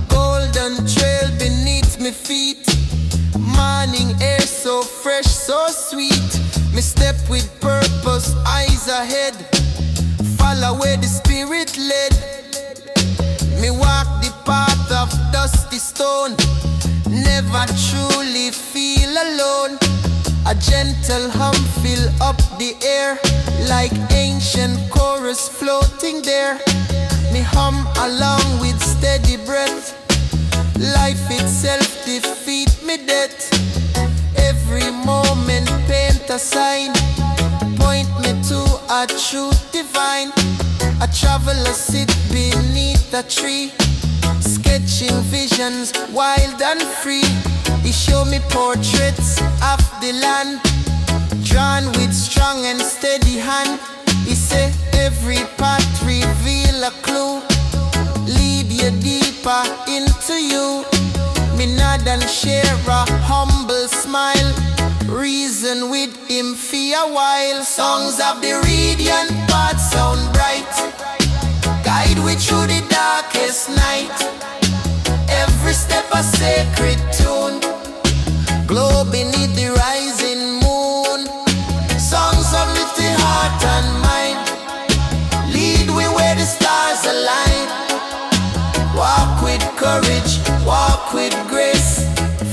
Golden trail beneath me feet, morning air so fresh, so sweet. Me step with purpose, eyes ahead, follow where the spirit led. Me walk the path of dusty stone, never truly feel alone. A gentle hum fill up the air, like ancient chorus floating there. Me hum along with steady breath, life itself defeat me death. Every moment paint a sign, point me to a truth divine. A traveler sit beneath a tree, sketching visions wild and free. He show me portraits of the land, drawn with strong and steady hand. He say every path reveal a clue, lead you deeper into you. Me nod and share a humble smile, reason with him for a while. Songs of the radiant path sound bright, guide we through the darkest night. Every step a sacred tune, glow beneath the rising moon. Songs uplift the heart and mind, lead we where the stars align. Walk with courage, walk with grace,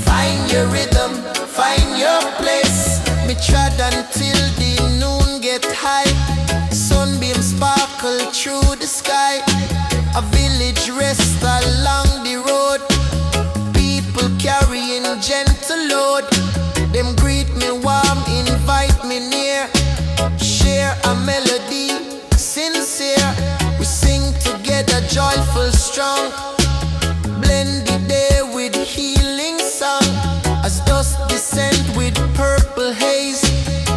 find your rhythm, find your place. Me trod until the noon get high, sunbeam sparkle through the sky. A village rest along the road, people carrying gentle load. Them greet me warm, invite me near, share a melody sincere. We sing together joyful strong, blend the day with healing song. As dust descend with purple haze,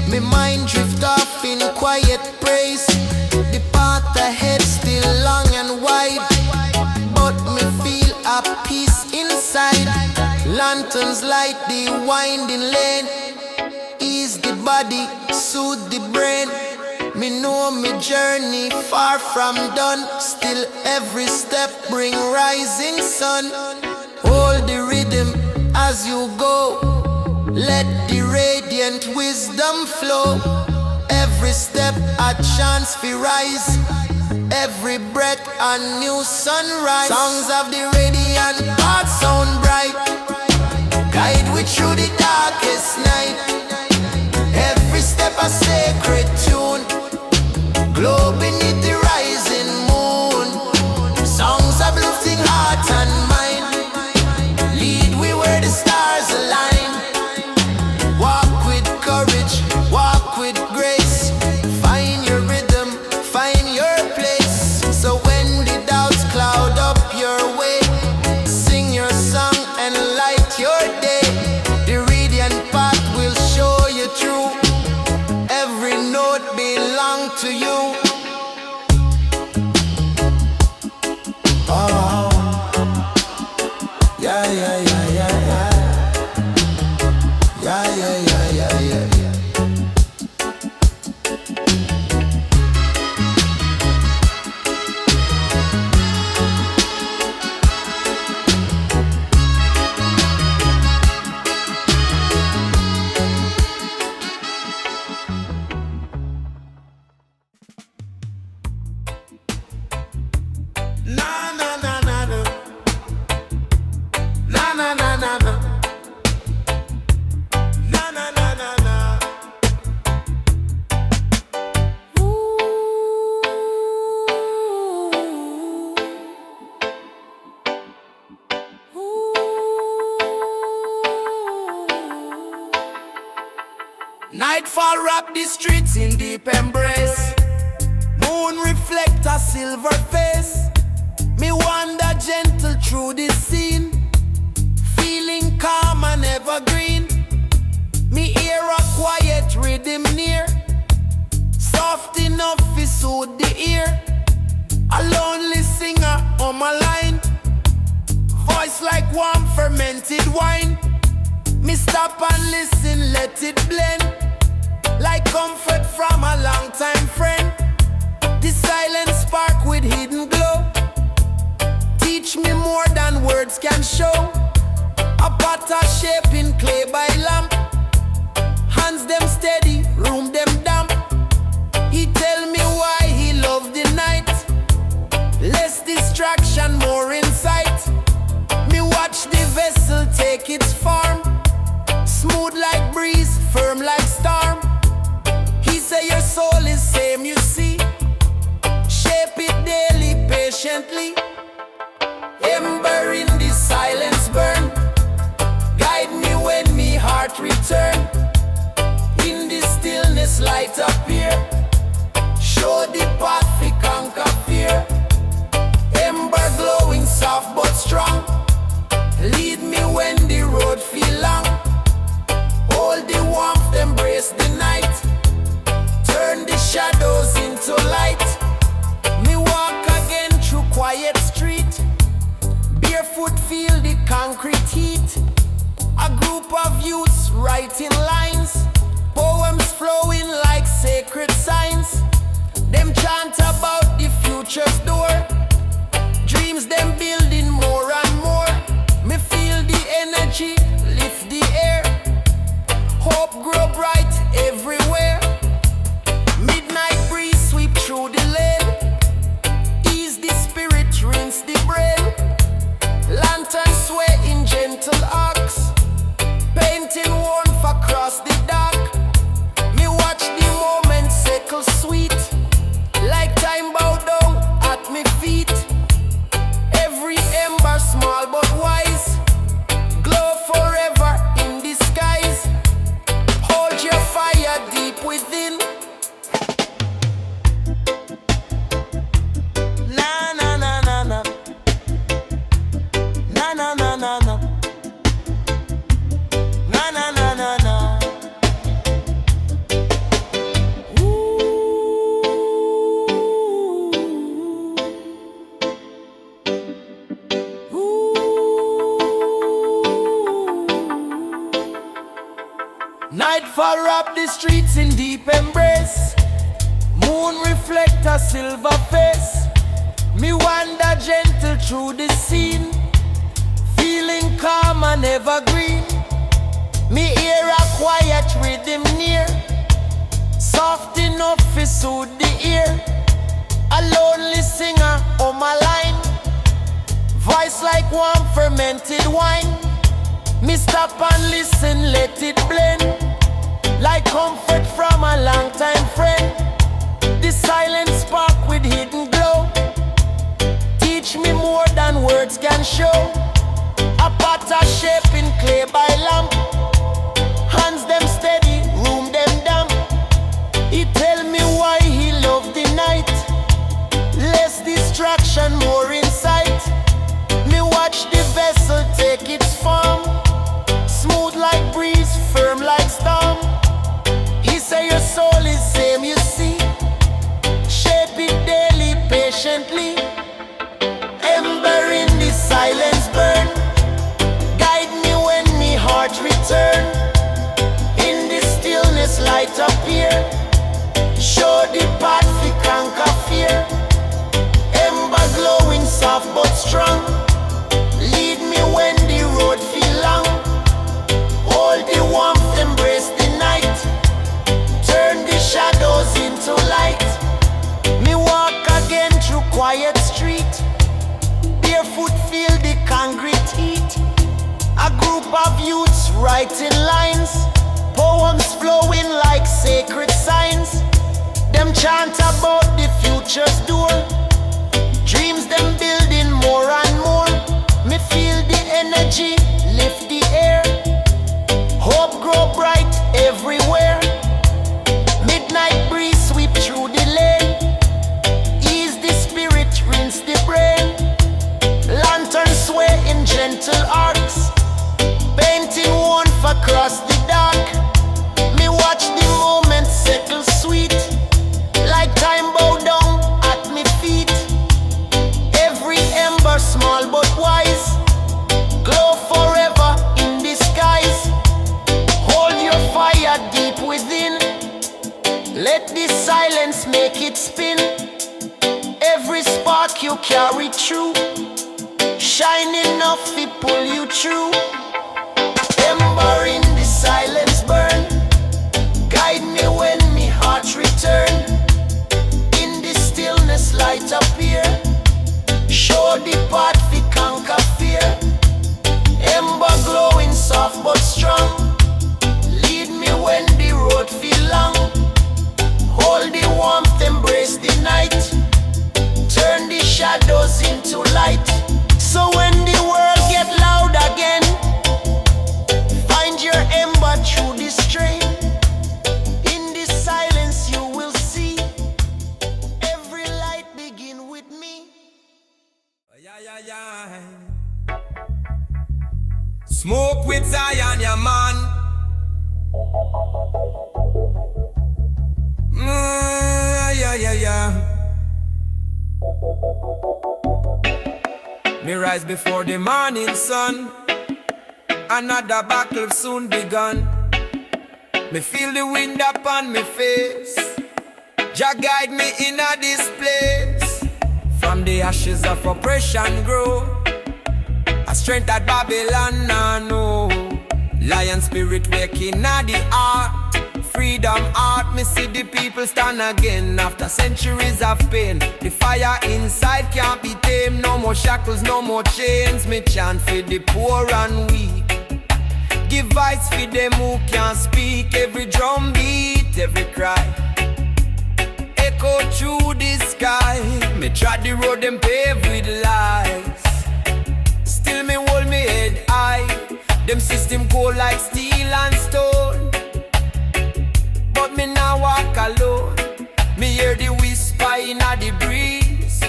me mind drift off in quiet praise. The path ahead still long and wide, but me feel a peace inside. Lanterns light the winding lane, ease the body, soothe the brain. Me know me journey far from done, still every step bring rising sun. Hold the rhythm as you go, let the radiant wisdom flow. Every step a chance to rise, every breath a new sunrise. Songs of the radiant path sound bright, guide we through the darkest night. Every step a sacred tune, glow beneath the rising moon. Songs uplifting heart and mind, lead we where the stars align. Walk with courage, walk with grace, find your rhythm, find your place. So when the doubts cloud up your way, sing your song and light your day. The radiant path will Nightfall wrap the streets in deep embrace. Moon reflect a silver face. Me wander gentle through this scene, feeling calm and evergreen. Me hear a quiet rhythm near, soft enough to soothe the ear. A lonely singer on my line, voice like warm fermented wine. Me stop and listen, let it blend, like comfort from a long time friend. The silence spark with hidden glow, teach me more than words can show. A potter shaping clay by lamp, hands them steady, room them damp. He tell me why he loved the night, less distraction, more insight. Me watch the vessel take its form, smooth like breeze, firm like storm. He say your soul is same, you see, shape it daily, patiently. Ember in the silence burn, guide me when me heart return. In the stillness light appear, show the path we conquer fear. Ember glowing soft but strong, lead me when the road feel long. Hold the warmth, embrace the night, turn the shadows into light. Me walk again through quiet street, barefoot feel the concrete heat. A group of youths writing lines, poems flowing like sacred signs. Them chant about the future's door, dreams them building more and more. Me feel the energy lift the air, hope grow bright everywhere. Midnight breeze sweep through the lane, ease the spirit, rinse the brain. Lantern sway in gentle arcs, painting warmth across the dark. Me watch the moment circle sweet, like time bow down at me feet. Every ember small but wise, glow forever in the skies. Hold your fire deep within. Na na na na na, na na na na na, na na na na na. Nightfall wrap the streets in deep embrace, moon reflect a silver face. Me wander gentle through the scene, feeling calm and evergreen. Me hear a quiet rhythm near, soft enough to soothe the ear. A lonely singer on my line, voice like warm fermented wine. Me stop and listen, let it blend, like comfort from a long time friend. The silence spark with hidden glow, teach me more than words can show. A potter shaping clay by lamp, hands them steady, room them damp. He tell me why he loved the night, less distraction, more insight. Me watch the vessel take its form, smooth like breeze, firm like storm. He say your soul is same, you see, shape it daily, patiently. Ember in the silence burn, guide me when me heart return. In the stillness light appear, show the path we conquer fear. Ember glowing soft but strong, lead me when the road feel long. Hold the warmth, embrace the night, turn the shadows into light. Me walk again through quiet street, barefoot feel the concrete heat. A group of youths writing lines, poems flowing like sacred signs. Them chant about the future's door, dreams them building more and more. Me feel the energy lift the air, hope grow bright everywhere. Let the silence make it spin. Every spark you carry through, shine enough to pull you through. Ember in the silence burn, guide me when me heart return. In the stillness light appear, show the path fi conquer fear. Ember glowing soft but strong, lead me when the road feel long. Hold the warmth, embrace the night, turn the shadows into light. So when the world get loud again, find your ember through the strain. In the silence you will see every light begin with me. Smoke with Zion, yeah man. Me rise before the morning sun, another battle soon begun. Me feel the wind upon me face, Jah guide me in this place. From the ashes of oppression grow a strength that Babylon nah know. Lion spirit waking at the heart, freedom art. Me see the people stand again after centuries of pain. The fire inside can't be tamed. No more shackles, no more chains. Me chant for the poor and weak, give voice for them who can't speak. Every drum beat, every cry echo through the sky. Me trod the road them paved with lies, still me hold me head high. Them system cold like steel and stone, but me now walk alone. Me hear the whisper in the breeze.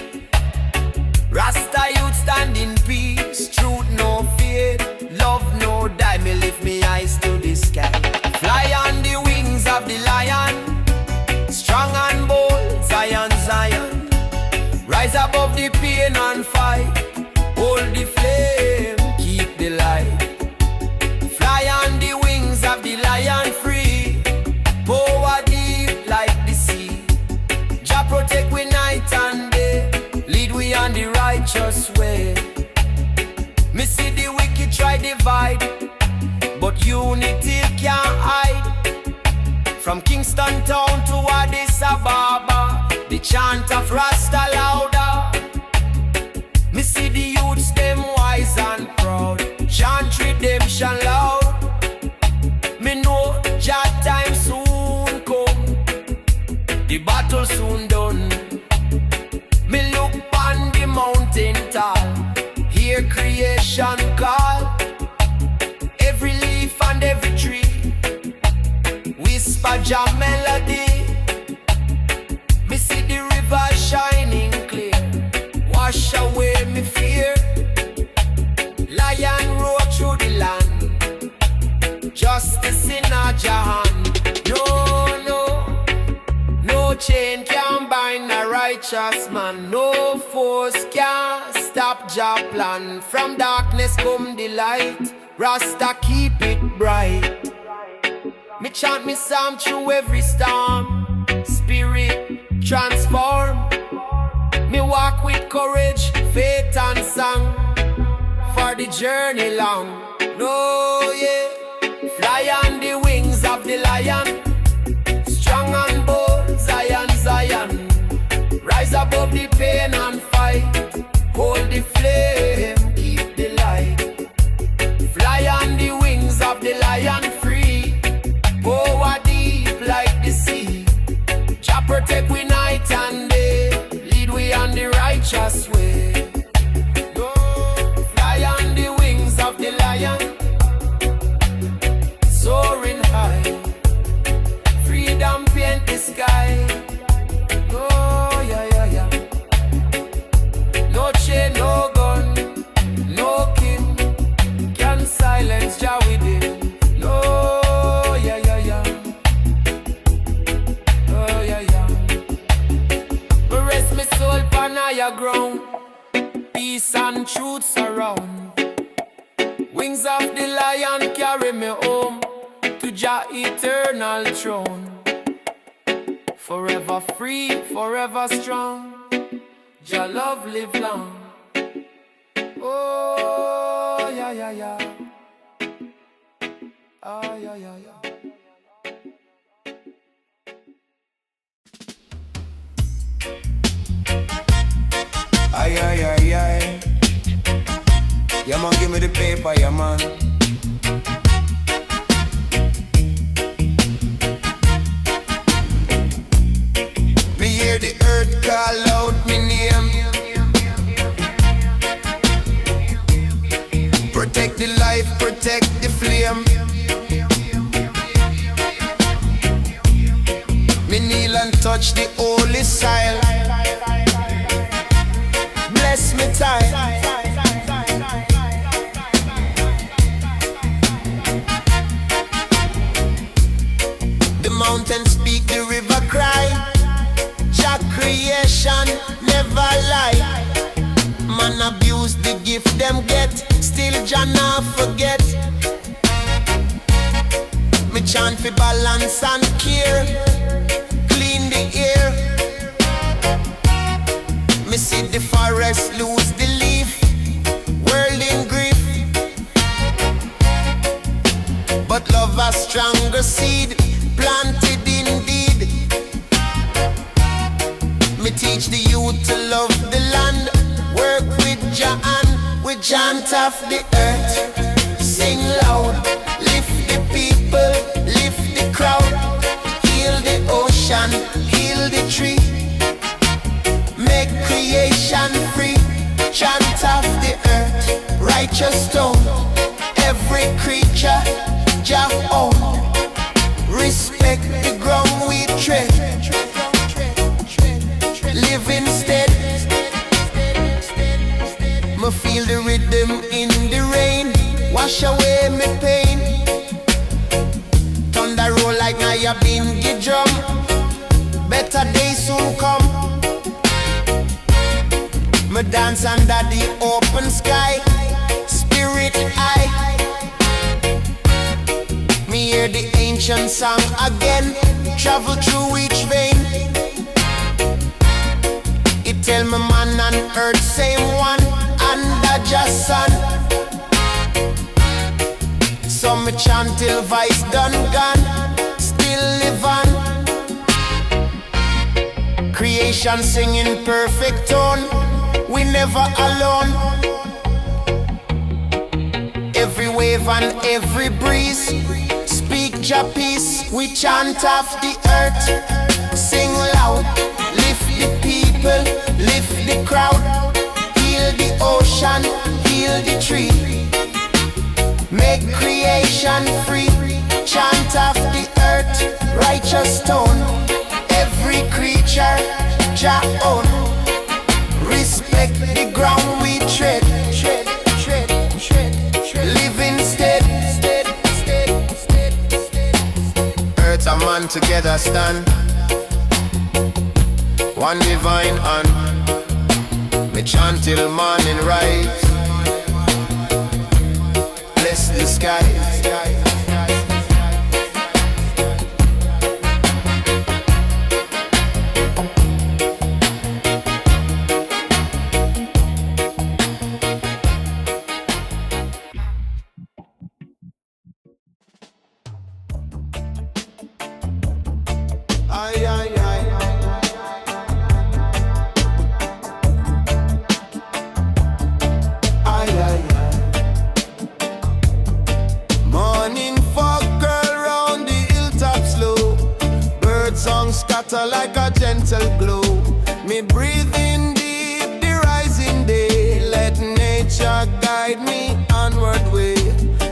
Rasta youth stand in peace. Truth no fear, love no die. Me lift me eyes to the sky, fly on the wings of the lion. Strong and bold, Zion, Zion. Rise above the pain and fight. Hold the flame, keep the light. Fly on the wings of the lion free. Power deep like the sea. Jah protect we night and day, lead we on the righteous way. Me see the wicked try divide, but unity can't hide. From Kingston town to Addis Ababa, the chant of Rasta louder. Me see the youths them wise and proud, chant redemption loud. Me know Jah time soon come, the battle soon done. Me look on the mountain tall, hear creation call. Every leaf and every tree whisper Jah melody. Me see the river shining clear, wash away me fear. Lion roar through the land, justice in a Jah hand. No chain can bind a righteous man. No force can stop Jah plan. From darkness come the light, Rasta keep it bright. Me chant me psalm through every storm, spirit transform. Me walk with courage, faith and song, for the journey long. No, yeah. Fly on the wings of the lion, strong and bold, Zion, Zion. Rise above the pain and fight. Hold the flame, keep the light. Fly on the wings of the lion free. Power deep like the sea. Jah protect we night and day, lead we on the righteous way. Oh, fly on the wings of the lion, soaring high. Freedom paint the sky. Oh, yeah, yeah, yeah. No chain, no gun, no king can silence Jah within. No, yeah, yeah, yeah. Oh, yeah, yeah. We rest me soul upon higher ground, peace and truth surround. Wings of the lion carry me home to Jah eternal throne. Forever free, forever strong. Your love live long. Oh, yeah, yeah, yeah. Oh, yeah, yeah, yeah. Ay, ay, ay, ay. Yeah, man, give me the paper, yeah, man. Me hear the earth call out me name. Protect the life, protect the flame. Me kneel and touch the holy soil. Bless me time. The mountains speak, the river cry. Jah creation never lie. Man abuse the gift them get, still Jah not forget. Me chant for balance and care, clean the air. Me see the forest lose the leaf, world in grief. But love a stronger seed, planted indeed. Me teach the youth to love the land, work with Jah and we chant off the earth. Sing loud, lift the people, lift the crowd. Heal the ocean, heal the tree. Make creation free. Chant off the earth, righteous stone. Every creature Jah own. Respect the ground we tread. Live instead. Me feel the rhythm in the rain, wash away me pain. Thunder roll like I been the drum. Better days soon come. Me dance under the open sky, spirit high. Me hear the ancient song again, travel through each vein. It tell me man and earth same one, under Jah's sun. So me chant till voice done gone, still live on. Creation singing perfect tone, we never alone. Every wave and every breeze, speak Jah peace. We chant off the earth, sing loud, lift the people, lift the crowd. Heal the ocean, heal the tree. Make creation free. Chant off the earth, righteous stone. Every creature Jah own. Respect the ground we tread. Live instead. Earth and man together stand, one divine hand. Me chant till morning rise. Bless the skies. Ay, ay, ay. Ay, ay, ay. Morning fog girl round the hilltop slow. Bird song scatter like a gentle glow. Me breathe in deep the rising day. Let nature guide me onward way.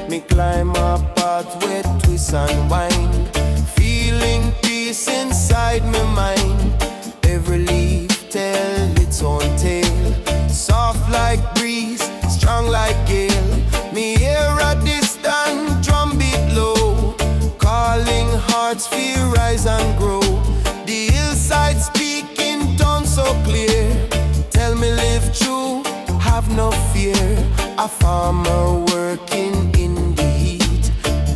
Me climb a pathway, twist and wind. Feeling peace inside my mind. Every leaf tell its own tale. Soft like breeze, strong like gale. Me hear a distant drum beat low, calling hearts feel rise and grow. The hillside speaking tongue so clear. Tell me live true, have no fear. A farmer working in the heat,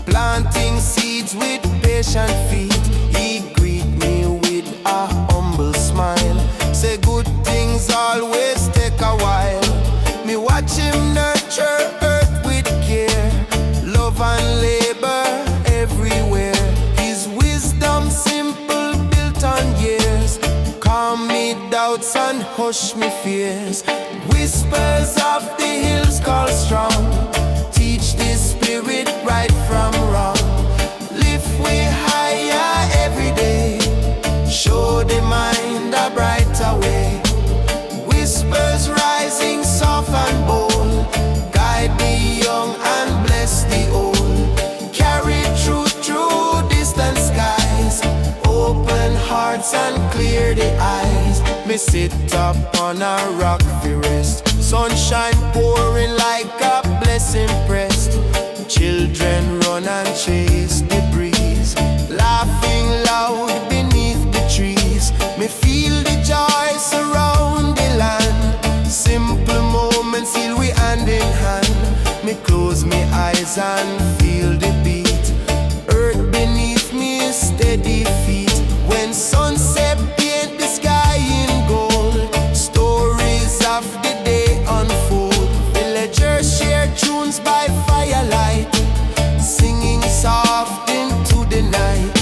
planting seeds with patient feet. He greet me with a years. Calm me doubts and hush me fears. Whispers of the hills call strong. Teach this spirit right from wrong. Lift we higher every day. Show the mind a brighter way. Whispers rising soft and bold. Guide the young and bless the old. Carry truth through distant skies. Open hearts and clear the eyes. Me sit up on a rock for rest. Sunshine pouring like a blessing pressed. Children run and chase the breeze. Laughing loud beneath the trees. Me feel the joy surround the land. Simple moments heal we hand in hand. Me close my eyes and feel the beat. Earth beneath me steady feet. When sunset paint the sky in gold. Stories of the day unfold. Villagers share tunes by firelight. Singing soft into the night.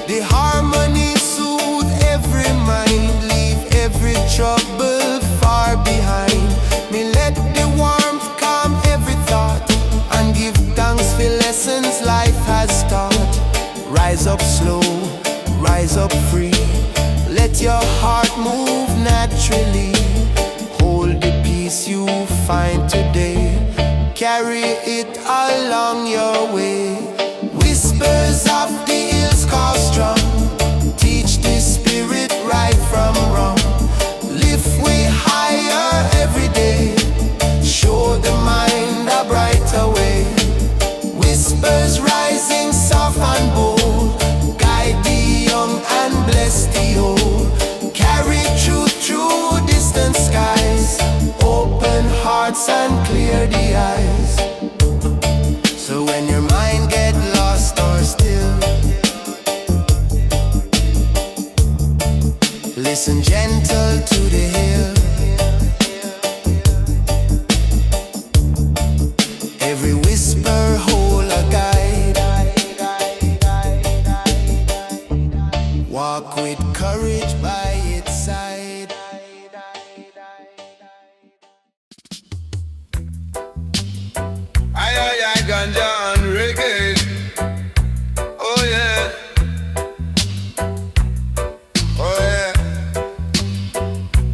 The harmony soothe every mind. Leave every trouble far behind. Me let the warmth calm every thought. And give thanks for lessons life has taught. Rise up slow, rise up free. Let your heart move naturally. Hold the peace you find today. Carry it along your way. Whispers of the hills call strong. Teach the spirit right from wrong. Lift we higher every day. Show the mind a brighter way. Whispers rising soft and bold. Guide the young and bless the old. Carry truth through distant skies. Open hearts and clear the eyes. So when your mind get lost or still, listen gentle to the hill. Every whisper hold a guide. Walk with courage by its side. I ganja and reggae. Oh yeah. Oh yeah.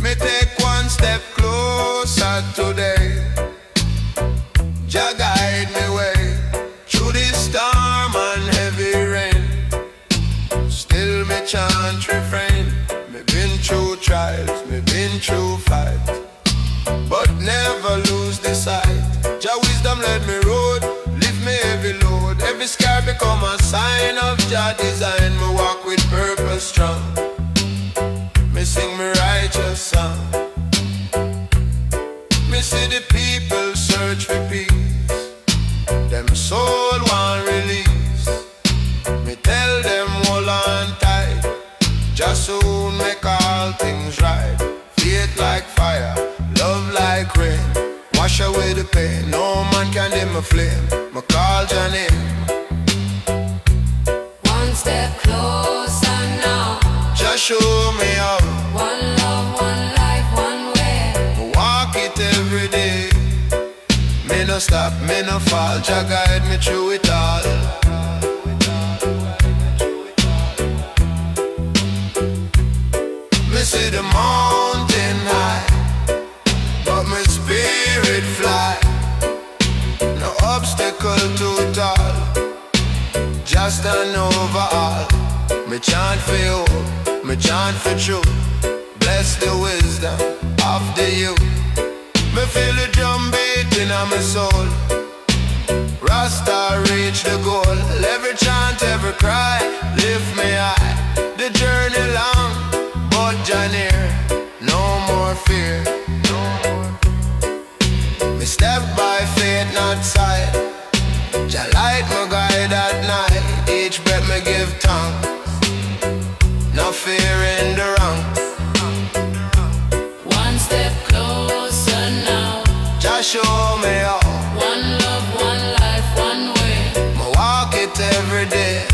Me take one step closer today. Jah guide me way through this storm and heavy rain. Still me chant refrain. Me been through trials, me been through fight, but never lose the sight. Jah wisdom led me road, lift me heavy load. Every scar become a sign of Jah design. Me walk with purpose strong. Me sing me righteous song. Me see the people search for peace. Them soul want release. Me tell them hold on tight. Just soon make all things right. Faith like fire, love like rain. Wash away the pain, no man can dim my flame. Me call your name. One step closer now. Just show me how. One love, one life, one way. Me walk it every day. Me no stop, me no fall. Jah guide me through it all. Me see the mountain high, but my spirit fly. No obstacle too tall. Just an overall. Me chant for hope, me chant for truth. Bless the wisdom of the youth. Me feel the drum beat in my soul. Rasta reach the goal. Every chant, every cry, lift me high. The journey long, but Jah near. No more fear. Me step by faith, not sight. Jah light my guide at night. Each breath me give tongue. No fear in the wrong. One step closer now. Jah show me how. One love, one life, one way. Me walk it every day.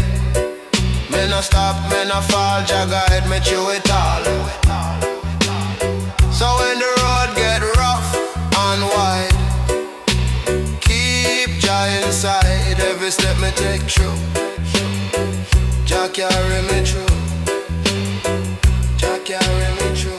Me no stop, me no a fall, Jah guide me through it all. So when the road get rough and wide, keep Jah inside every step me take through. Jah carry me through. Jah carry me through.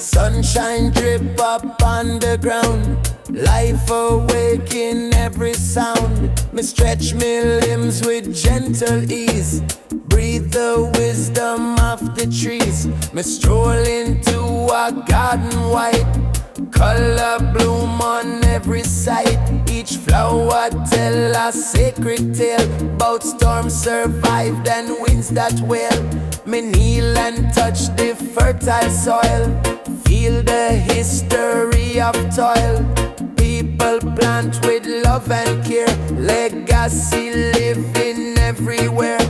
Sunshine drip up on the ground, life awake in every sound. Me stretch me limbs with gentle ease, breathe the wisdom of the trees. Me stroll into a garden white, color bloom on every side. Each flower tell a sacred tale about storms survived and winds that wail. Me kneel and touch the fertile soil, feel the history of toil. People plant with love and care, legacy living everywhere.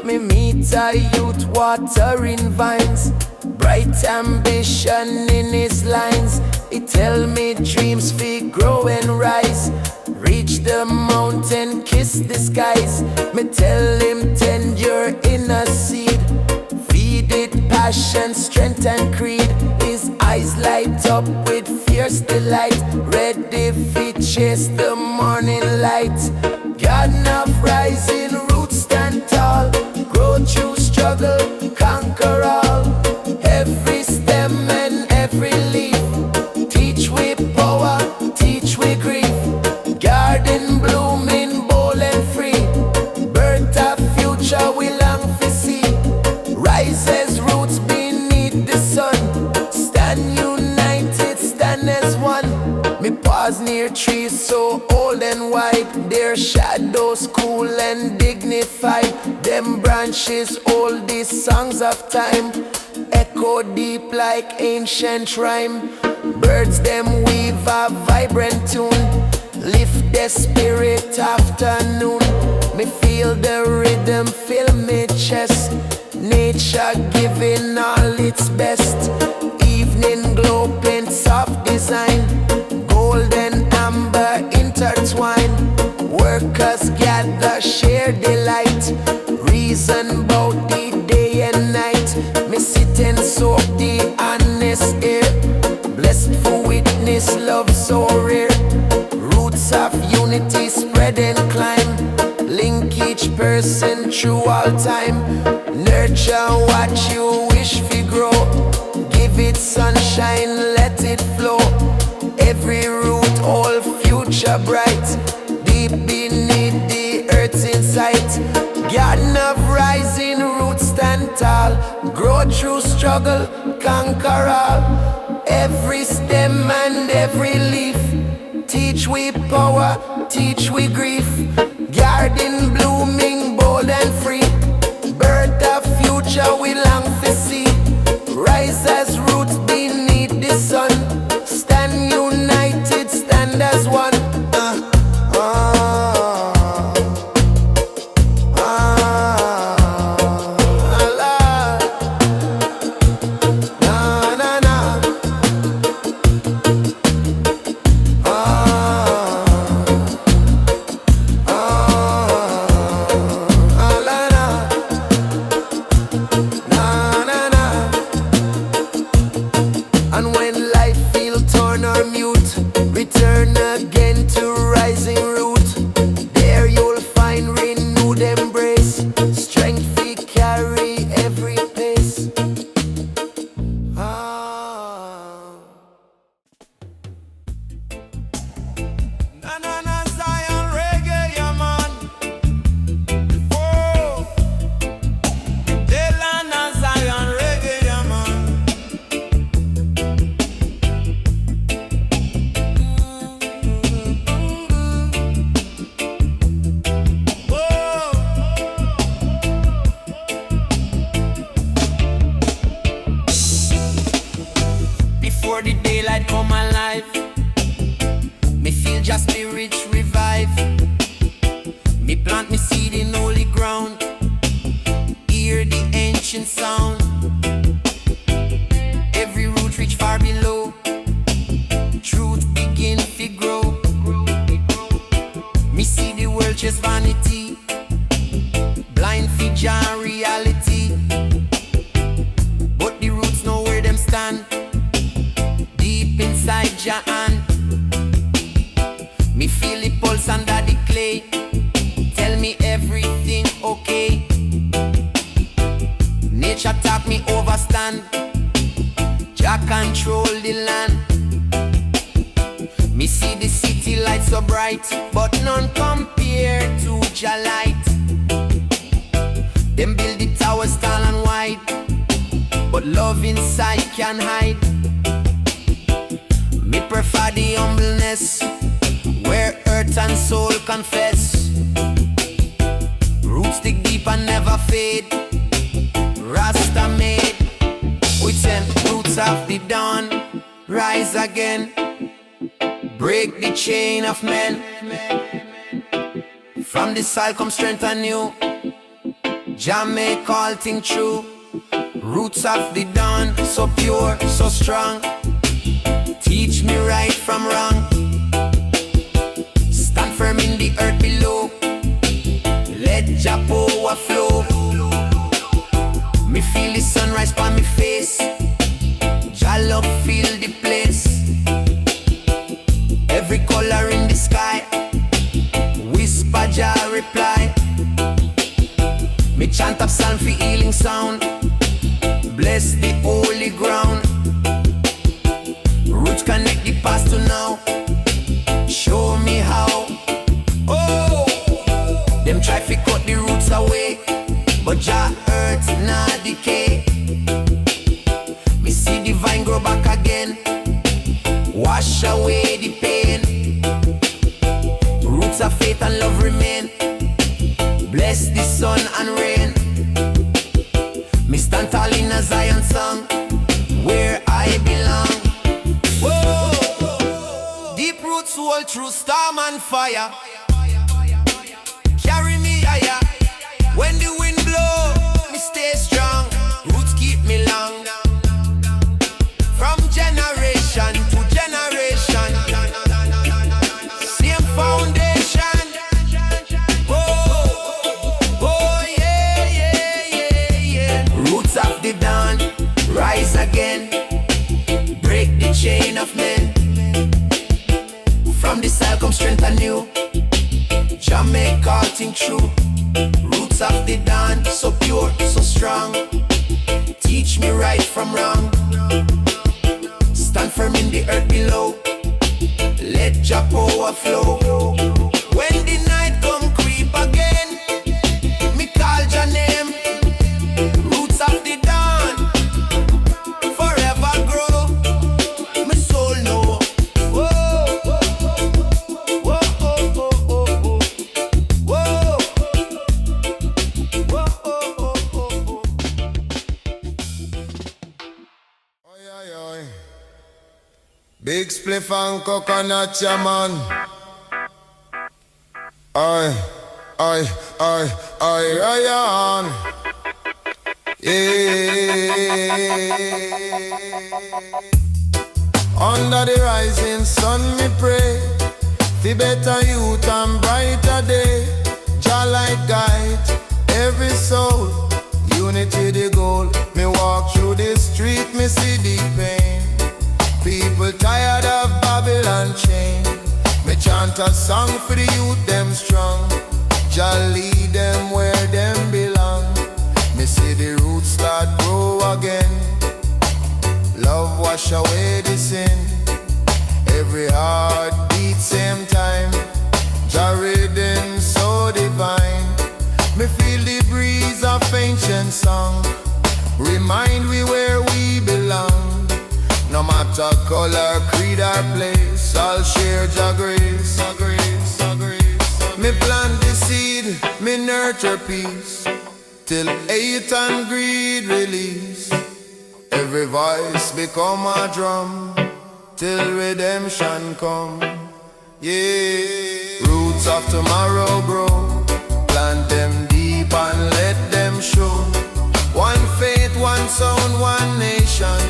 Me meet a youth watering vines, bright ambition in his lines. He tell me dreams fi grow and rise, reach the mountain, kiss the skies. Me tell him tend your inner seed, feed it passion, strength and creed. His eyes light up with fierce delight, ready fi chase the morning light. Garden of rising, roots stand tall, grow through struggle, conquer all. Every stem and every leaf, teach we power, teach we grief. Garden blooming, bold and free, birth of future we long to see. Rises roots beneath the sun, stand united, stand as one. Me pause near trees so old and wide, their shadows cool and dignified. Them branches hold these songs of time, echo deep like ancient rhyme. Birds them weave a vibrant tune, lift their spirit afternoon. Me feel the rhythm fill me chest, nature giving all its best. Evening glow paint soft design, gold and amber intertwine. Workers gather, share delight, reason about the day and night. Me sit and soak the honest air, blessed for witness love so rare. Roots of unity spread and climb, link each person through all time. Nurture what you wish to grow, give it sunshine, let it flow. Every root, all future bright, deep beneath the earth's insight. Garden of rising, roots stand tall, grow through struggle, conquer all. Every stem and every leaf, teach we power, teach we grief. Garden blooming, bold and free, birth of future we long to see. Rise as roots beneath the sun, stand united, stand as one. come alive. Me feel just spirit revive. Me plant me seed in holy ground. Hear the ancient sound. Every root reach far below. Truth begin to grow. Me see the world just vanity. Blind figure and reality. But the roots know where them stand. Deep inside your hand. Me feel the pulse under the clay. Tell me everything okay. Nature taught me overstand. Jah control the land. Me see the city light so bright, but none compare to Jah light. Them build the towers tall and wide, but love inside can hide. Me prefer the humbleness, where earth and soul confess. Roots dig deep and never fade. Rasta made. We send roots of the dawn. Rise again. Break the chain of men. From the soil come strength anew. Jah make all things true. Roots of the dawn, so pure, so strong. Teach me right from wrong. Stand firm in the earth below. Let Jah power flow. Me feel the sunrise on me face. Jah love fill the place. Every color in the sky. Whisper Jah reply. Me chant up psalm for healing sound. Bless the holy ground. Roots connect the past to now. Show me how. Oh, them try to cut the roots away, but Jah earth not decay. Me see the vine grow back again. Wash away the pain. Roots of faith and love remain. Bless the sun and rain. Me stand tall in a Zion song, where I belong. Whoa, deep roots hold through storm and fire. Carry me higher. When the wind blow, me stay strong. Roots keep me long. From generation to generation. Same foundation. Roots of the dawn, rise again. Break the chain of men. From the soil come strength anew. Jah make all things true. Roots of the dawn, so pure, so strong. Teach me right from wrong. Stand firm in the earth below. Let Jah power flow. When the night come creep again, me call Jah name. Roots of the dawn, forever grow. My soul know. Whoa, whoa, whoa, whoa, whoa, whoa, whoa. Oi, oi, oi. Big spliff and coconut, yeah, man. Oi, oi, oi, oi, Ryan. Yeah. Under the rising sun, me pray for better youth and brighter day. Jah light guide every soul. Unity the goal. Me walk through the street, me see the pain. People tired of Babylon chain. Me chant a song for the youth, them strong. Jah lead them where them belong. Me see the roots start grow again. Love wash away the sin. Every heart beat same time. Jah rhythm so divine. Me feel the breeze of ancient song. Remind we where we belong. No matter color, creed or place, I'll share Jah grace. Me plant the seed, me nurture peace, till hate and greed release. Every voice become a drum. till redemption come. Yeah, roots of tomorrow grow, plant them deep and let them show. One faith, one sound, one nation.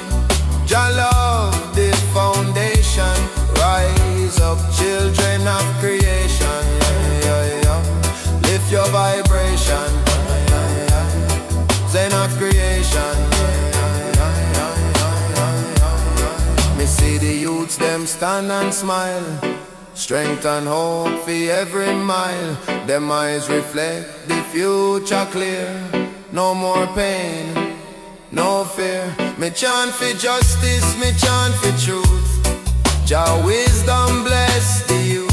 Jah love the foundation. Rise up, children of creation. Yeah, yeah, yeah. Lift your vibration. Yeah, yeah, yeah. Zen of creation. Yeah, yeah, yeah, yeah, yeah. Me see the youths them stand and smile. Strength and hope for every mile. Them eyes reflect the future clear. No more pain, no fear. Me chant for justice, me chant for truth. Jah wisdom bless the youth.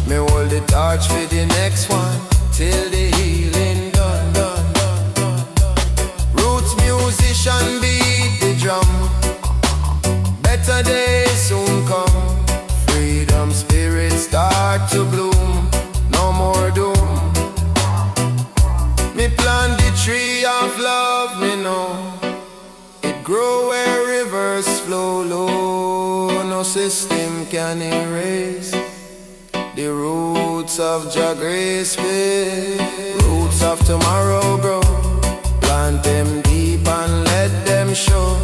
Me hold the torch for the next one till the healing done, done, done, done, done. Roots musician beat the drum. Better days soon come. Freedom spirit start to bloom. No more doom. Me plant the tree of love, me know. It grow where rivers flow low. No system can erase the roots of Jah grace. Roots of tomorrow grow, plant them deep and let them show.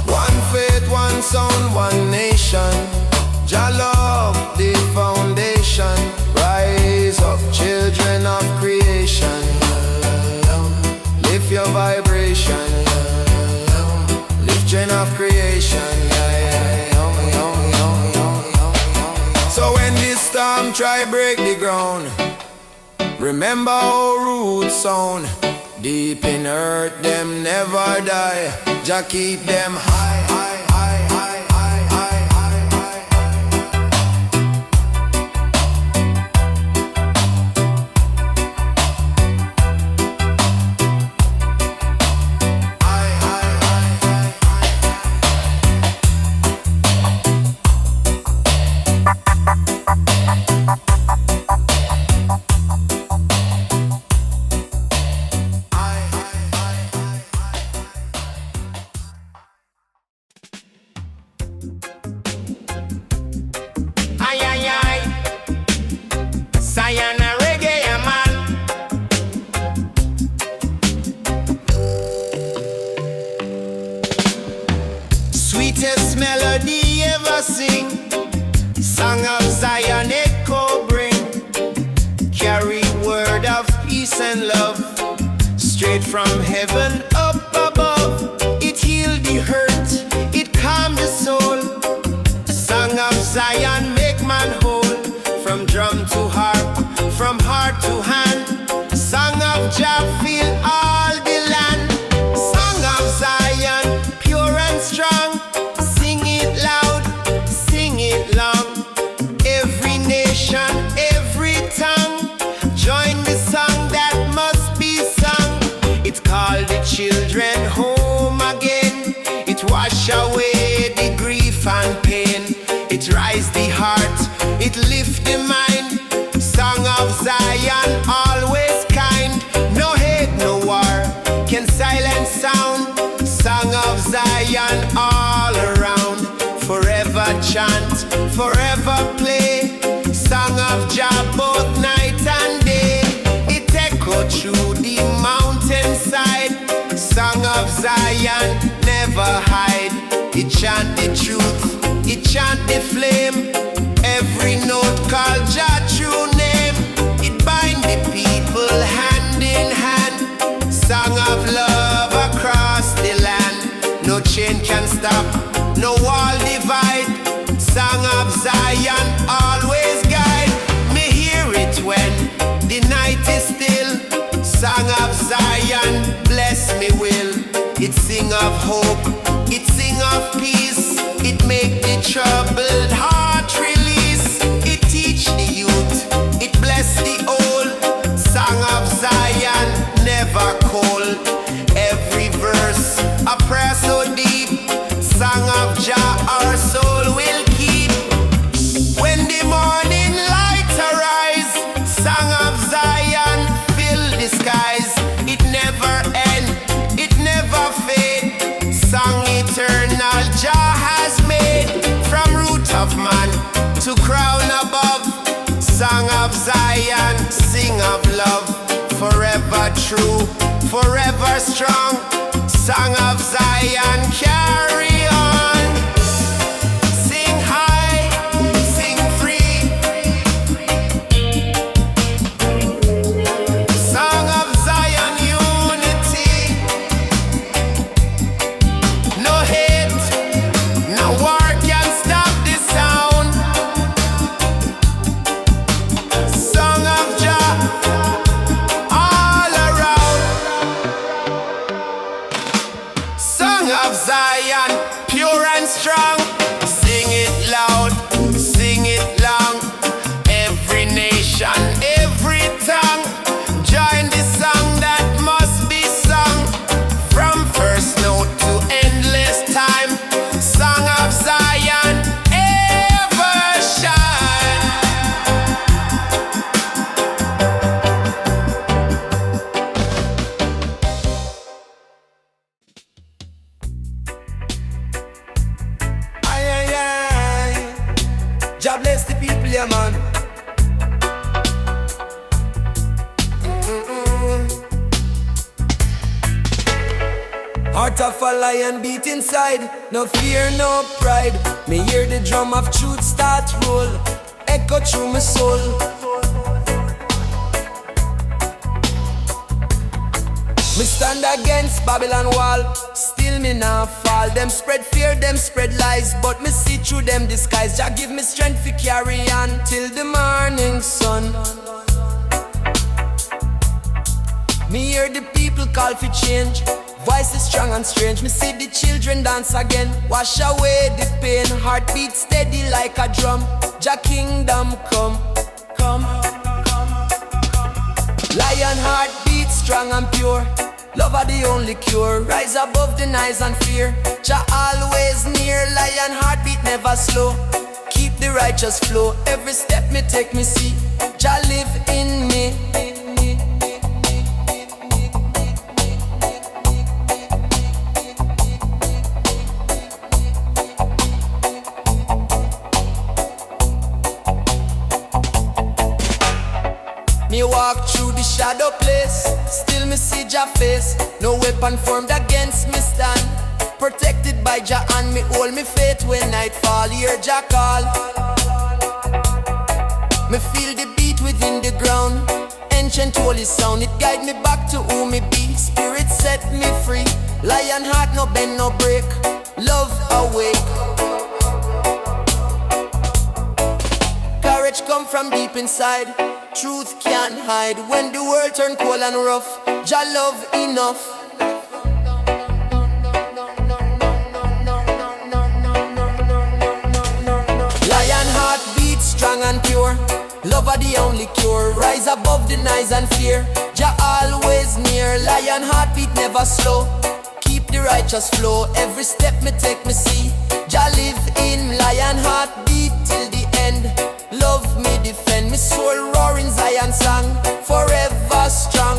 One faith, one sound, one nation. Jah love the foundation. Rise up, children of creation. Lift your vibration. Lift gen of creation. So when this storm try break the ground, remember our roots sound. Deep in earth them never die. Jah keep them high, high, high, high, high, high, high, high, Sweetest melody ever sing. Song of Zion echo bring. Carry word of peace and love. Straight from heaven up above. It healed the hurt, it calmed the soul. Song of Zion make man whole. From drum to harp, from heart to hand. Song of Jah fill all the land. Song of Zion, pure and strong. Sing it loud, sing it long. Every nation, every tongue, join the song that must be sung. It's called the children home again. It wash away the grief and pain. It rise the heart, it lift the mind. Song of Zion, always kind. No hate, no war, can silence sound. Song of Zion, all around. Forever chant, forever play. Song of Jah, both night and day. It echo through the mountainside. Song of Zion, never hide. It chant the truth, it chant the flame. Every note called Jah true name. It bind the people hand in hand. Song of love across the land. No chain can stop, no wall divide. Song of Zion always guide. Me hear it when the night is still. Song of Zion bless me will. It sing of hope, it sing of peace. It make the troubled heart release. It teach the youth, it bless the old. Song of Zion never cold. Every verse a prayer so deep. Song of Jah our soul will keep. When the morning light arise, song of Zion fill the skies. It never end, it never fade. Song sing of love, forever true, forever strong. Song of Zion, carry on. Sing high, sing free. Song of Zion, unity. No hate, no war can stop this sound. Song of Jah, all around. Song of Zion, pure and strong. Sing it loud, sing it long. Every nation, every tongue, join the song that must be sung. From first note to endless time. Song of Zion, ever shine. Aye, aye, aye. Jah bless the people, yeah, man. Heart of a lion beat inside. No fear, no pride. Me hear the drum of truth start roll. Echo through my soul. Me stand against Babylon wall. Still me not fall. Them spread fear, them spread lies. But me see through them disguise. Jah give me strength to carry on till the morning sun. Me hear the people call for change. Voices strong and strange. Me see the children dance again. Wash away the pain. Heartbeat steady like a drum. Jah kingdom come, come. Lion heart beat strong and pure. Love are the only cure. Rise above the noise and fear. Jah always near. Lion heartbeat never slow. Keep the righteous flow. Every step me take me see. Jah live in me. Me walk through the shadow place. Still me see Jah face. No weapon formed against me stand. Protected by Jah and me hold me faith when night fall. Hear Jah call. Me feel the beat within the ground. Ancient holy sound. It guide me back to who me be. Spirit set me free. Lion heart no bend no break. Love awake. Courage come from deep inside. Truth can't hide. When the world turn cold and rough, Jah love enough. Lion heart beat strong and pure. Love are the only cure. Rise above the noise and fear. Jah always near. Lion heart beat never slow. Keep the righteous flow. Every step me take me see. Jah live in. Lion heart beat till the end. Love me defend. Me soul roaring Zion song. Forever strong.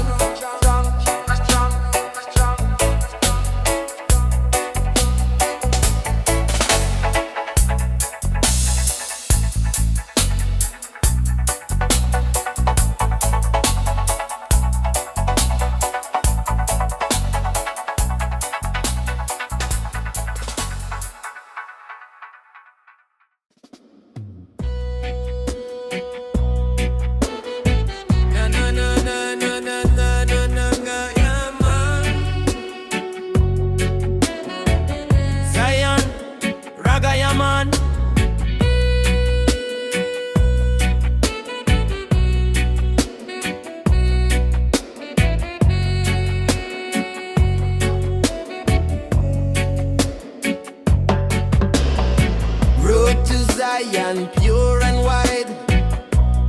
Zion, pure and wide.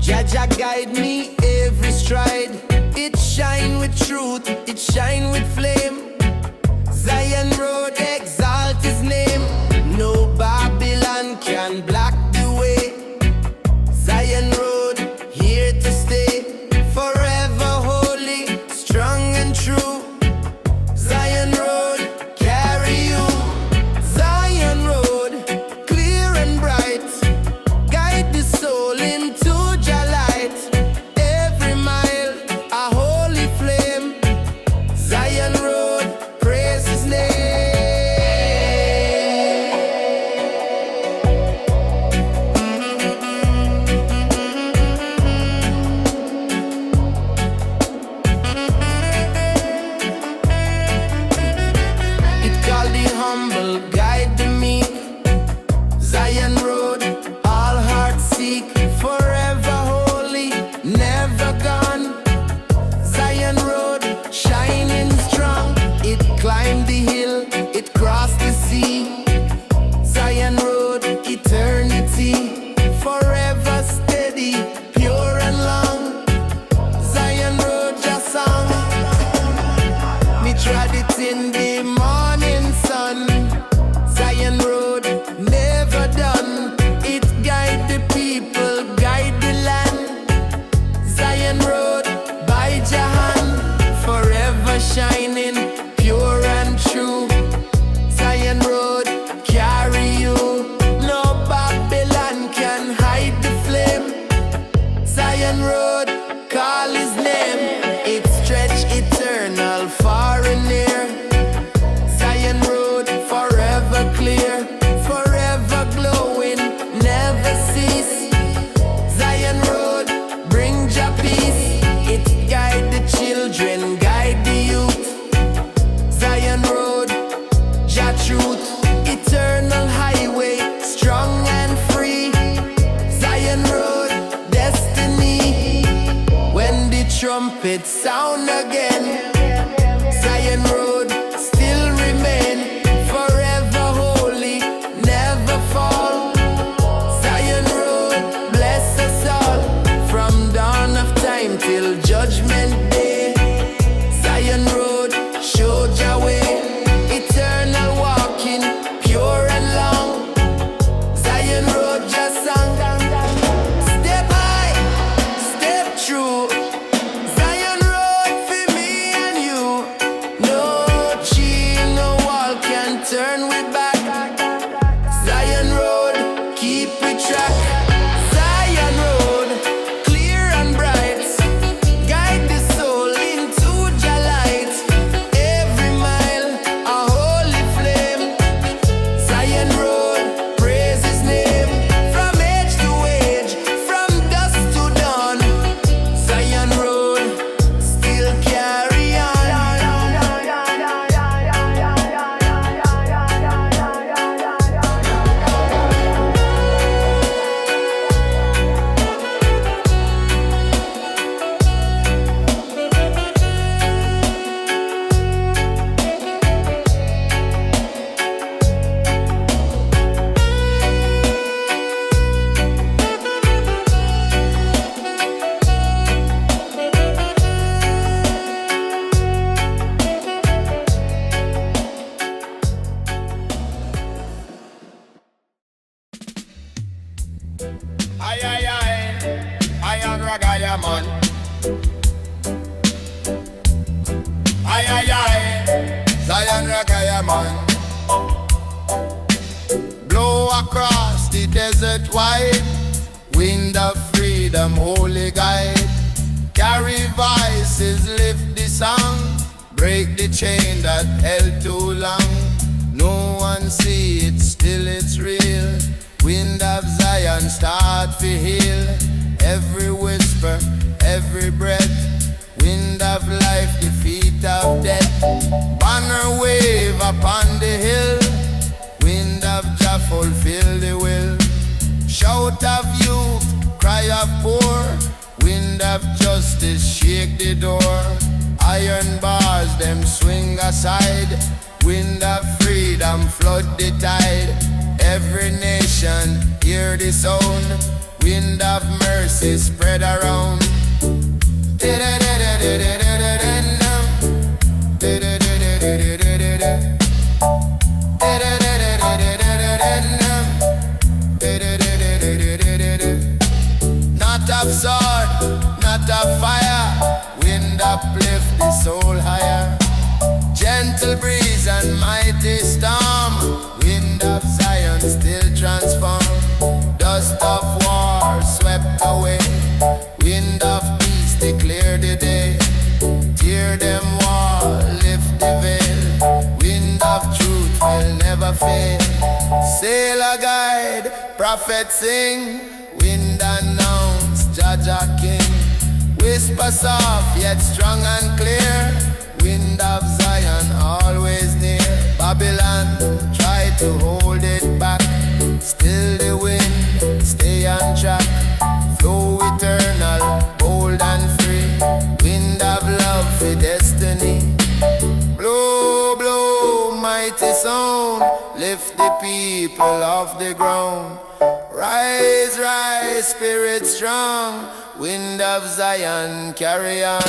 Jah guide me every stride. It shine with truth, it shine with flame. Zion road, exalt his name. No Babylon can block the way. Zion road, here to stay. Forever holy, strong and true. Zion road, carry you. Zion road, clear and bright. Guide the soul into Jah light. Every mile shining, pure and true. Zion Road carry you. No Babylon can hide the flame. Zion Road, call his name. It stretch eternal, far and near. Zion Road, forever clear, forever glowing, never cease. Zion Road, bring Jah peace. It guide the children, guide the youth. Zion Road, Jah truth, eternal highway, strong and free. Zion Road, destiny. When the trumpet sound again, Zion Road still remain, forever holy, never fall. Zion Road, bless us all, from dawn of time till judgment day. Zion Road, show Jah way, eternal walking, pure and long. Zion Road, just song. Step high, step true. Zion Road for me and you. No chain, no wall can turn we back. Zion Road, keep we track. Zion Road, clear and bright, guide the soul into Jah light. Every mile a holy flame. Zion Road, praise his name. From age to age, from dusk to dawn. Zion Road, still carry on. Aye, aye, aye. I am Reggae man. Aye, aye, aye. Zion Reggae man. Blow across the desert wide. Wind of freedom, holy guide. Carry voices, lift the song. Break the chain that held too long. No one see it, still it's real. Wind of Zion start to heal. Every whisper, every breath. Wind of life, defeat of death. Banner wave upon the hill. Wind of Jah fulfill the will. Shout of youth, cry of poor. Wind of justice shake the door. Iron bars them swing aside. Wind of freedom flood the tide. Every nation hear the sound. Wind of mercy spread around. Not of sword, not of fire. Wind uplift the soul higher. Gentle breeze and mighty storm. Wind of Zion still transform. Dust of war swept away. Wind of peace declare the day. Tear them wall, lift the veil. Wind of truth will never fail. Sailor guide, prophet sing. Wind announce, Jah King. Whisper soft yet strong and clear. Wind of Zion always near. Babylon try to hold it back. Still the wind, stay on track. Flow eternal, bold and free. Wind of love for destiny. Blow, blow, mighty sound. Lift the people off the ground. Rise, rise, spirit strong. Wind of Zion, carry on.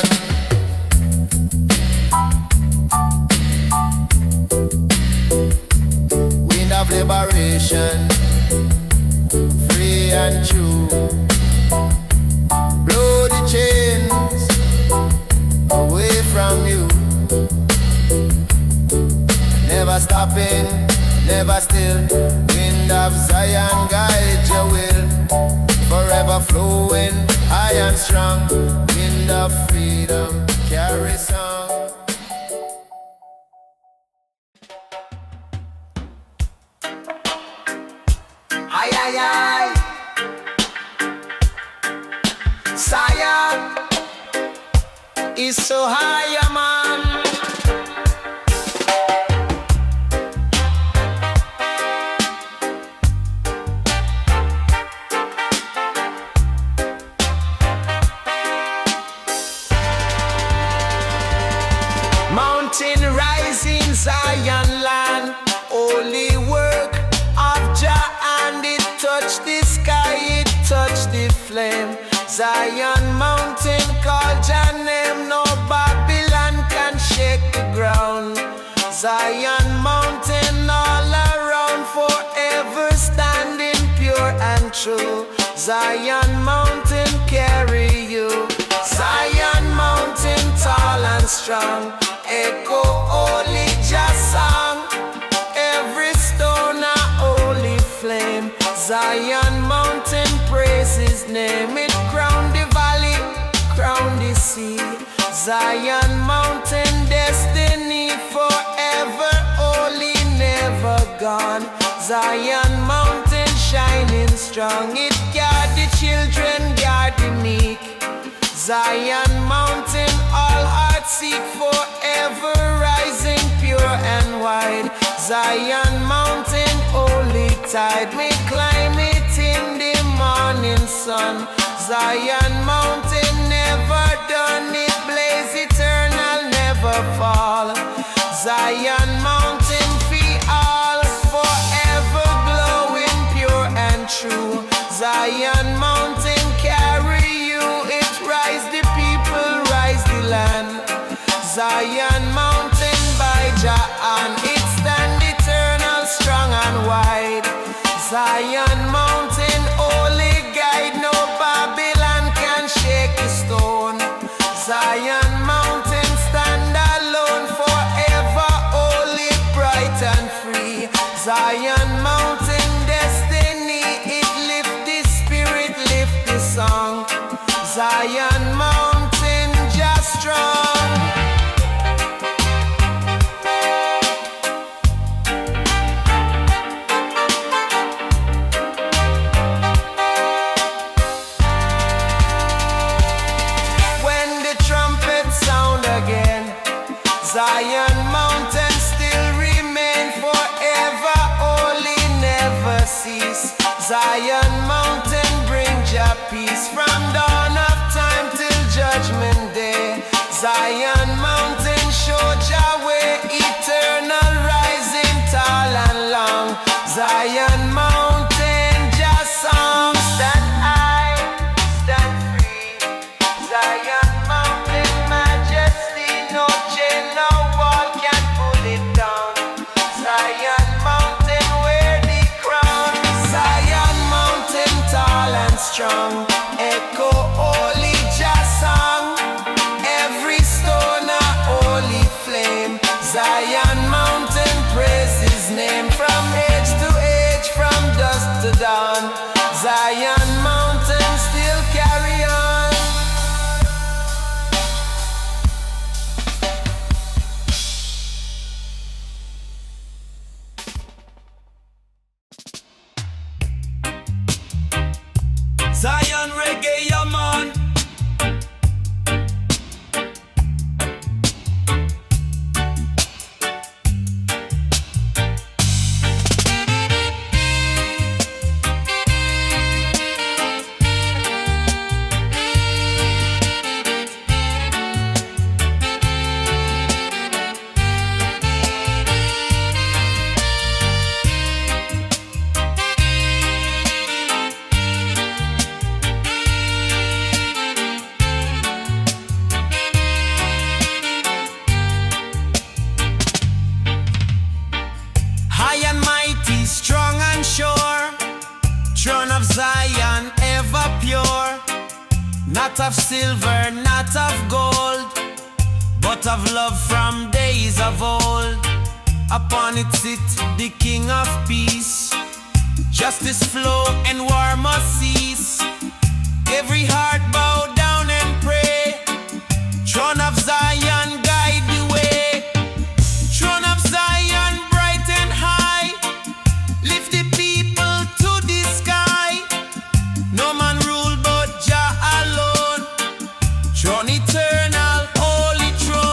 Wind of liberation, free and true. Blow the chains away from you. never stopping, never still. Wind of Zion guide your will, forever flowing, high and strong. Wind of freedom, carry song. Ay, ay, ay. Zion is so high, man. Mountain rising, Zion land, holy work of Jah, and it touched the sky, it touched the flame. Zion mountain called Jah name, no Babylon can shake the ground. Zion mountain all around, forever standing pure and true. Zion mountain carry you. Zion mountain tall and strong, echo holy Jah song. Every stone a holy flame. Zion mountain praise his name. It crown the valley, crown the sea. Zion mountain destiny, forever holy, never gone. Zion mountain shining strong, it guard the children, guard the meek. Zion mountain all hearts seek, forever rising pure and wide. Zion mountain holy tide, we climb it in the morning sun. Zion mountain never done, it blaze eternal, never fall. Zion mountain fee all, forever glowing pure and true. Zion mountain carry you, it rise the people, rise the land. Zion mountain by Jah, and it stand eternal, strong and wide. Zion mountain holy guide, no Babylon can shake the stone. Zion mountain stand alone, forever holy, bright and free. Zion mountain destiny, it lift the spirit, lift the song. Zion mountain just strong. Zion mountain still remain, forever holy, never cease. Zion mountain bring Jah peace, from dawn of time till judgment day. Zion mountain show Jah way, eternal rising tall and long. Zion mountain Jah song, stand high, stand free. Zion mountain majesty, no chain, no wall can pull it down. Zion mountain wear the crown. Zion mountain tall and strong, echo holy Jah song. Every stone a holy flame. Zion mountain praise his name, from age to age, from dusk to dawn. Zion mountain still carry on. Zion reggae, yeah man. of Zion, ever pure, not of silver, not of gold, but of love from days of old. Upon it sit the King of Peace. Justice flow and war must cease. Every heart bow down and pray. Throne of Zion guide the way. Throne of Zion bright and high. Lift the people to the sky. No man rule but Jah alone. Throne eternal, holy throne.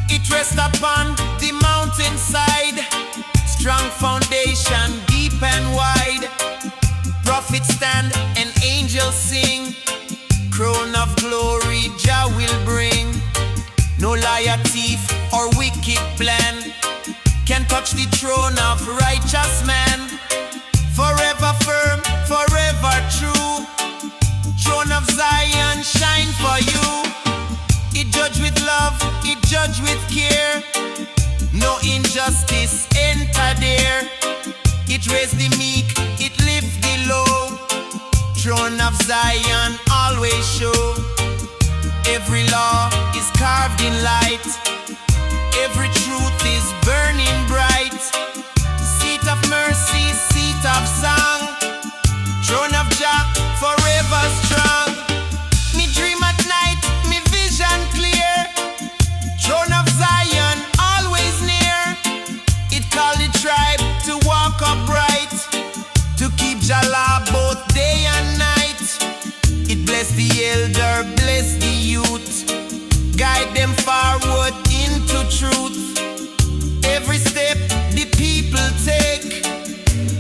It rests upon the mountainside. Strong foundation, deep and wide. Prophets stand and angels sing. Crown of glory Jah will bring. No liar, thief, or wicked plan can touch the throne of righteous man. Forever firm, forever true. Throne of Zion shine for you. It judge with love, it judge with care. No injustice enter there. It raise the meek, it lift the low. Throne of Zion always show. Every law is carved in light. Every truth is burning bright. Seat of mercy, seat of song. Throne of Jah forever strong. Me dream at night, me vision clear. Throne of Zion always near. It called the tribe to walk upright, to keep Jah law both day and night. It bless the elder, bless the youth, guide them forward into truth. Every step the people take,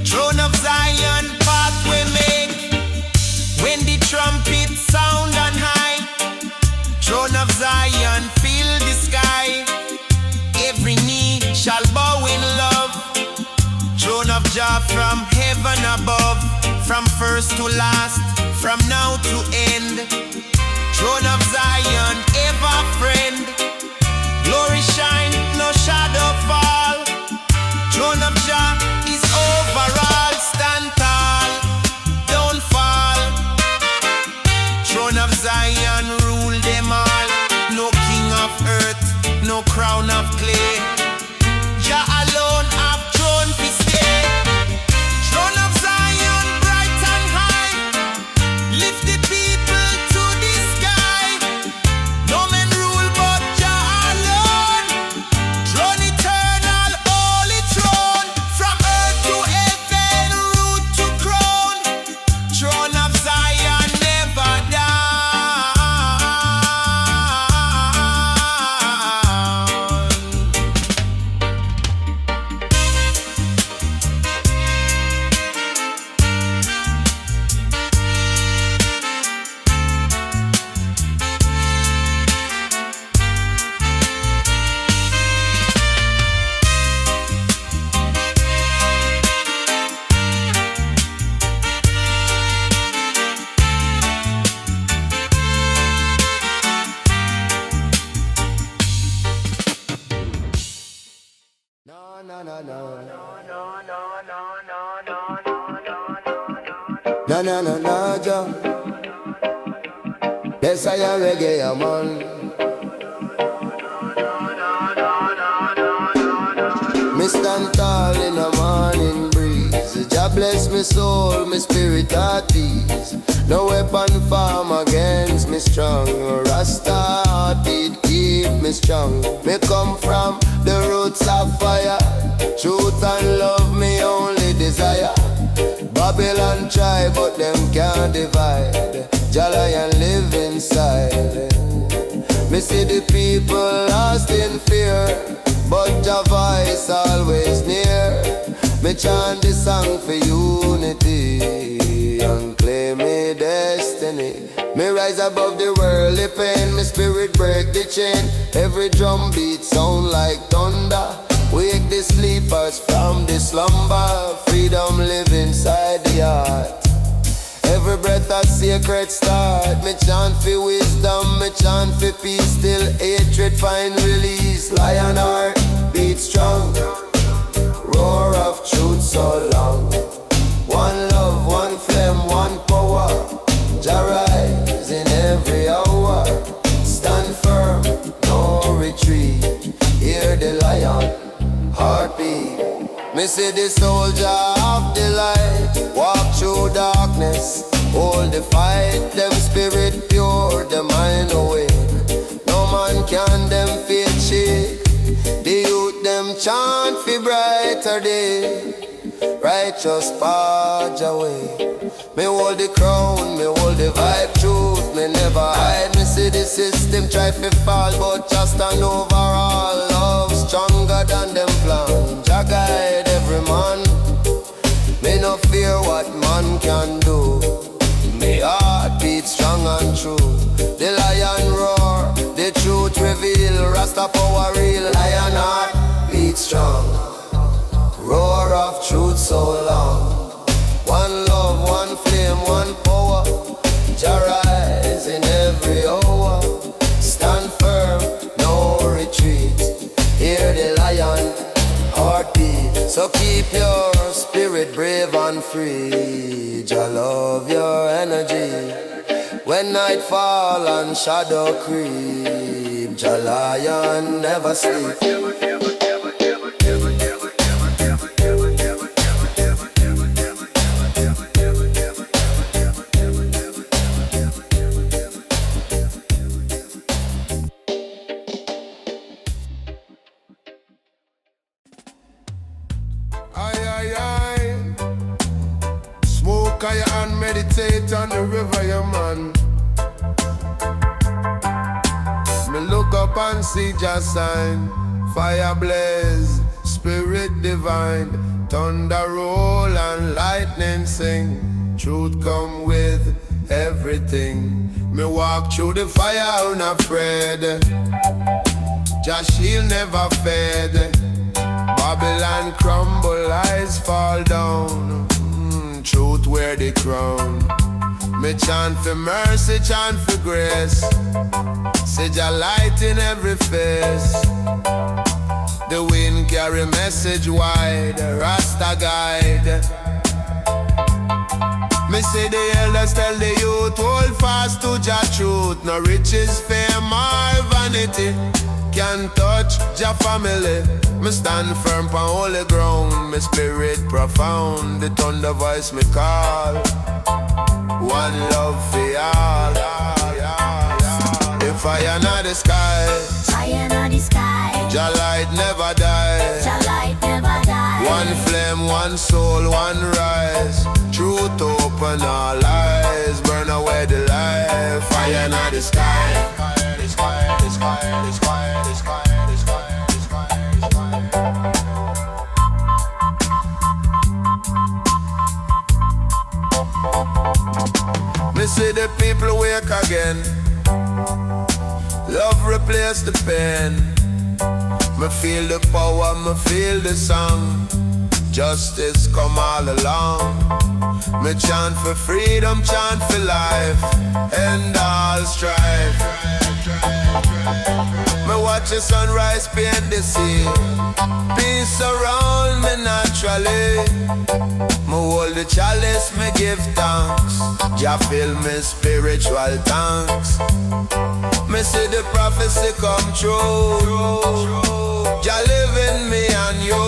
Throne of Zion pathway make. When the trumpet sound on high, Throne of Zion fill the sky. Every knee shall bow in love. Throne of Jah from heaven above. From first to last, from now to end. Throne of Zion ever friend. Glory shine, no shadow fall. Throne of Jah is overall. Stand tall, don't fall. Throne of Zion rule them all. No king of earth, no crown of clay. Jah alone have throne to stay. Throne of Zion bright and high. Lift the people to the sky. No man rule but Jah alone. Throne eternal, holy throne. From earth to heaven, root to crown. Throne of Zion never down. Na, Jah. Yes, I am reggae, man. Me stand tall in the morning breeze. Jah bless me soul, me spirit at peace. No weapon form against me strong. Rasta heartbeat keep me strong. Me come from the roots of fire. Truth and love me only desire. Babylon try but them can't divide. Jah Lion live inside. Me see the people lost in fear, but Jah voice always near. Me chant this song for unity and claim me destiny. Me rise above the worldly pain. Me spirit break the chain. Every drum beat sound like thunder. Wake the sleepers from the slumber. Freedom live inside the heart. Every breath a sacred start. Me chant for wisdom, me chant for peace. Till hatred find release. Lion heart beat strong. roar of truth so long. One love, one flame, one power. Jah rise in every hour. Stand firm, no retreat. Hear the lion heartbeat. Me see the soldier of the light walk through darkness, hold the fight. Them spirit pure, the mind away. No man can them feel shake. The youth them chant for brighter day. Righteous purge away. Me hold the crown, me hold the vibe truth. Me never hide, me see the system try to fall, but just stand overall. Love stronger than them plan. Jah guide every man. Me no fear what man can do. Me heart beat strong and true. The lion roar, the truth reveal. Rasta power real. Lion heart beat strong. Roar of truth so long. One love, one flame, one power. Jah rise in every hour. Stand firm, no retreat. Hear the lion heartbeat. So keep your spirit brave and free. Jah love your energy. When night fall and shadow creep, Jah lion never sleep. Smoke and meditate on the river, yeah man. Me look up and see just sign. Fire blaze, spirit divine. Thunder roll and lightning sing. Truth come with everything. Me walk through the fire unafraid. Jah shield never fade. Babylon crumble, eyes fall down. Truth wear the crown. Me chant for mercy, chant for grace. Say Jah light in every face. The wind carry message wide. Rasta guide. Me say the elders tell the youth, hold fast to Jah truth. No riches, fame or vanity can touch Jah family. Me stand firm on holy ground. Me spirit profound. The thunder voice me call. One love for all. The fire in the sky. Fire in the sky. Jah light never die. Jah light never die. One flame, one soul, one rise. Truth open all eyes. Burn away the light. Fire in the sky. The sky, the sky, the sky, the sky, the sky, the sky, the sky. Me see the people wake again. Love replace the pain. Me feel the power, me feel the song. Justice come all along. Me chant for freedom, chant for life. End all strife. Me watch the sunrise paint the sea. Peace surround me naturally. Me hold the chalice, me give thanks. Jah fill me spiritual tanks. Me see the prophecy come true. Jah live in me and you.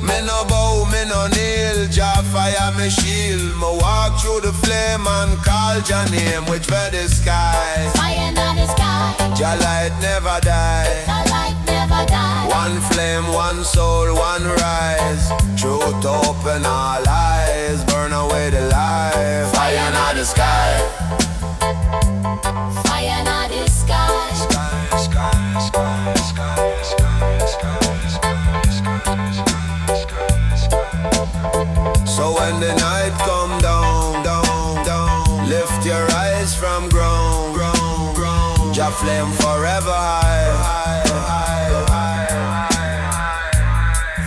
Me no bow, me no kneel. Jah fire me shield. Me walk through the flame and call Jah name which for the sky. Fire in the sky. Jah light never die. Jah light never die. One flame, one soul, one rise. Truth open all eyes. Burn away the light. Fire in the sky. Fire in the sky. Sky, sky, sky, sky, sky, sky, sky, sky, sky. So when the night come down, down, down, lift your eyes from ground, ground, ground. Jah flame forever high, high, high, high.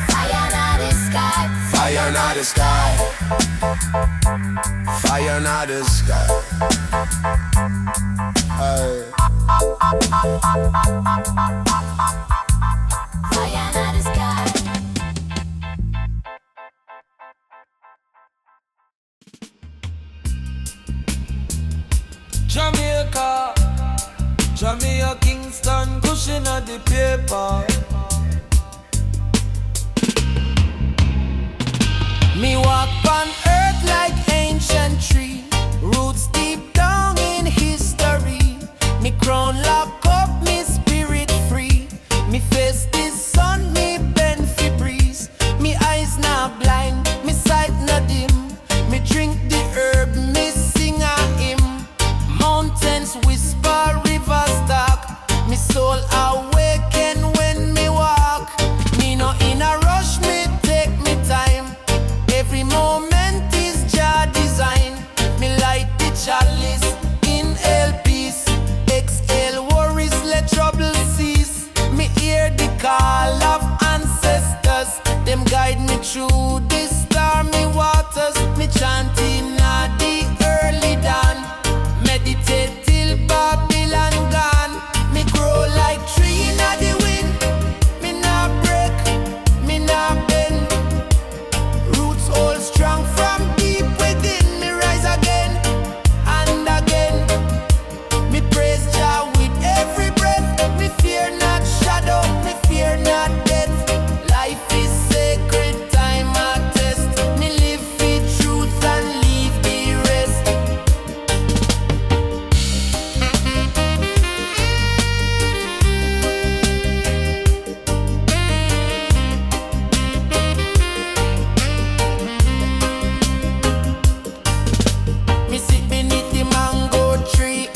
Fire in the sky. Fire in the sky. Fire in the sky. Aye. Fire in the sky. Jamaica Kingston, cushion at the paper. Me walk on earth like ancient tree, roots deep down in history. Me crown lock up, me spirit free. Me face the sun, me bend fi breeze. Me eyes not blind, me sight not dim. Me drink the herb, me sing a hymn. Mountains whisper, rivers talk. Me soul awaken when me walk. Me no in a rush, me take me time. Every moment is Jah design. Me light the chalice, inhale peace. Exhale worries, let trouble cease. Me hear the call of ancestors. Them guide me through the stormy waters. Me chanting at the early dawn. Meditate till Babylon gone. Me grow like tree in the wind. Me not break, me not bend. Roots hold strong from deep within. Me rise again and again. Me praise Jah with every breath. Me fear not shadow, me fear not death. Life is sacred, time I test. Me live for truth and leave the rest. Me sit beneath the mango tree.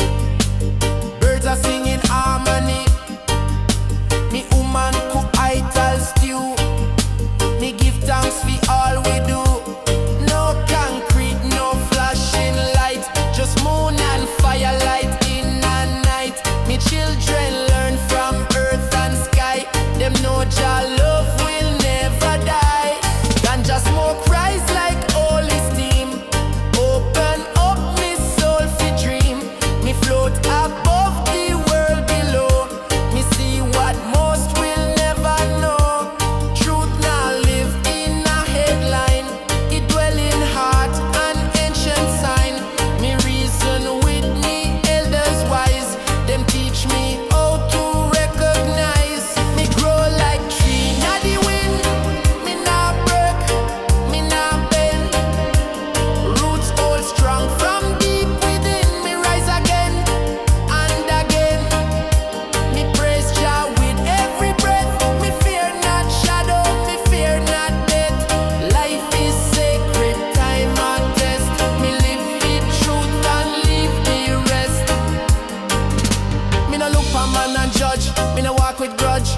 Birds are singing harmony. Me woman cook ital stew. Me give thanks for all we do. No concrete, no flashing light. Just moon and firelight in the night. Me children learn from earth and sky. Them know Jah love will never die. Ganja smoke rise like holy steam. Open up me soul fi dream. Me float above the world below. Me see what most will never know. Truth now live in a headline. It dwell in heart, an ancient sign. Me reason with me elders wise. Them teach me how to recognize. Me grow like tree na the wind. Me not break, me not bend. Roots hold strong from deep within. Me rise again and again. Me praise Jah with every breath. Me fear not shadow, me fear not death. Life is sacred, time I test. Me live with truth and leave the rest. Me no look for man and judge. Me no walk with grudge.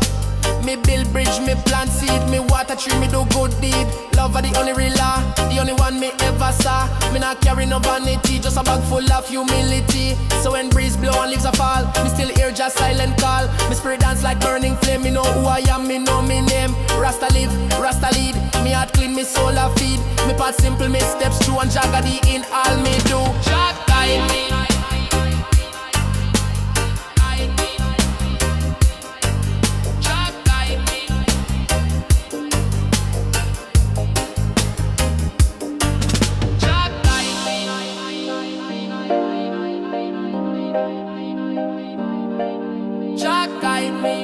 Me build bridge, me plant seed, me water tree, me do good deed. Love are the only real law, the only one me ever saw. Me not carry no vanity, just a bag full of humility. So when breeze blow and leaves a fall, me still hear just silent call. Me spirit dance like burning flame. Me know who I am, me know me name. Rasta live, Rasta lead. Me heart clean, me soul a feed. Me path simple, me steps true and jagadi in all me do. Jah guide me. Jah guide me. Jah guide me. Jah guide me.